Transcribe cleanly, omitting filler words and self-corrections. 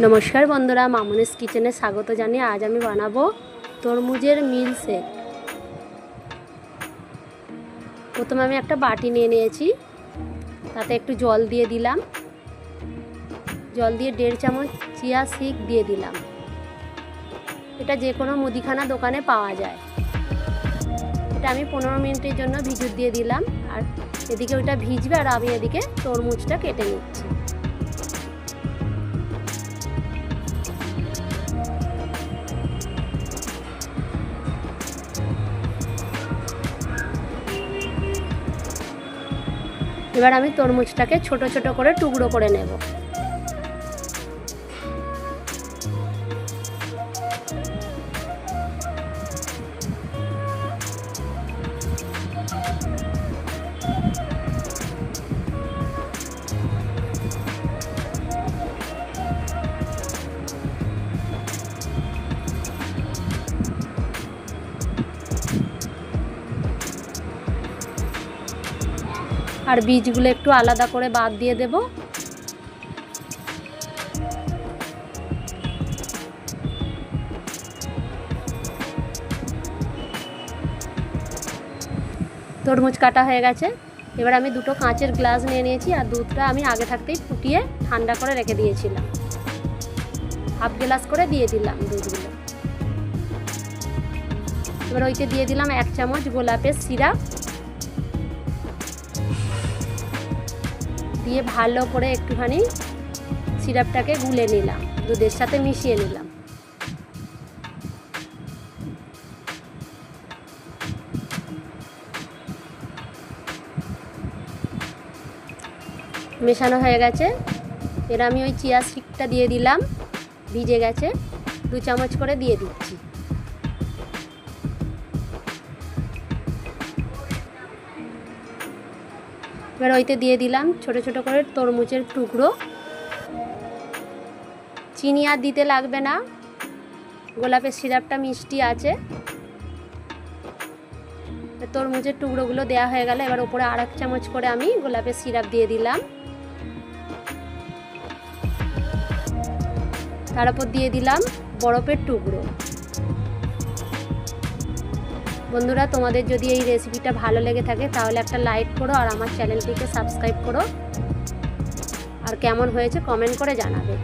নমস্কার বন্ধুরা, মামুনিস কিচেনে স্বাগত জানিয়ে আজ আমি বানাবো তরমুজের মিল্কশেক। প্রথমে আমি একটা বাটি নিয়ে নিয়েছি, তাতে একটু জল দিয়ে দিলাম। জল দিয়ে 1.5 চামচ চিয়া সিড দিয়ে দিলাম। এটা যে কোনো মুদিখানা দোকানে পাওয়া যায়। এটা আমি 15 মিনিটের জন্য ভিজুত দিয়ে দিলাম, আর এদিকে ওটা ভিজবে আর আমি এদিকে তরমুজটা কেটে নিচ্ছি। এবার আমি তরমুজটাকে ছোট ছোট করে টুকরো করে নেব। আর বীজগুলো একটু আলাদা করে বাদ দিয়ে দেব। তরমুজ কাটা হয়ে গেছে। এবার আমি 2টো কাঁচের গ্লাস নিয়ে নিয়েছি, আর দুধটা আমি আগে থাকতেই ফুটিয়ে ঠান্ডা করে রেখে দিয়েছিলাম। হাফ গ্লাস করে দিয়ে দিলাম দুধগুলো। এবার ওইতে দিয়ে দিলাম 1 চামচ গোলাপের সিরাপ, দিয়ে ভালো করে একটুখানি সিরাপটাকে গুলে নিলাম, দুধের সাথে মিশিয়ে নিলাম। মেশানো হয়ে গেছে। এর আমি ওই চিয়া সিডটা দিয়ে দিলাম, ভিজে গেছে, 2 চামচ করে দিয়ে দিচ্ছি। এবার ওইতে দিয়ে দিলাম ছোট ছোট করে তরমুজের টুকরো। চিনি আর দিতে লাগবে না, গোলাপের সিরাপটা মিষ্টি আছে। তরমুজের টুকরোগুলো দেওয়া হয়ে গেল। এবার ওপরে 1 চামচ করে আমি গোলাপের সিরাপ দিয়ে দিলাম। তার উপর দিয়ে দিলাম বরফের টুকরো। বন্ধুরা, তোমাদের যদি এই রেসিপিটা ভালো লেগে থাকে তাহলে একটা লাইক করো, আর আমার চ্যানেলটিকে সাবস্ক্রাইব করো, আর কেমন হয়েছে কমেন্ট করে জানাবে।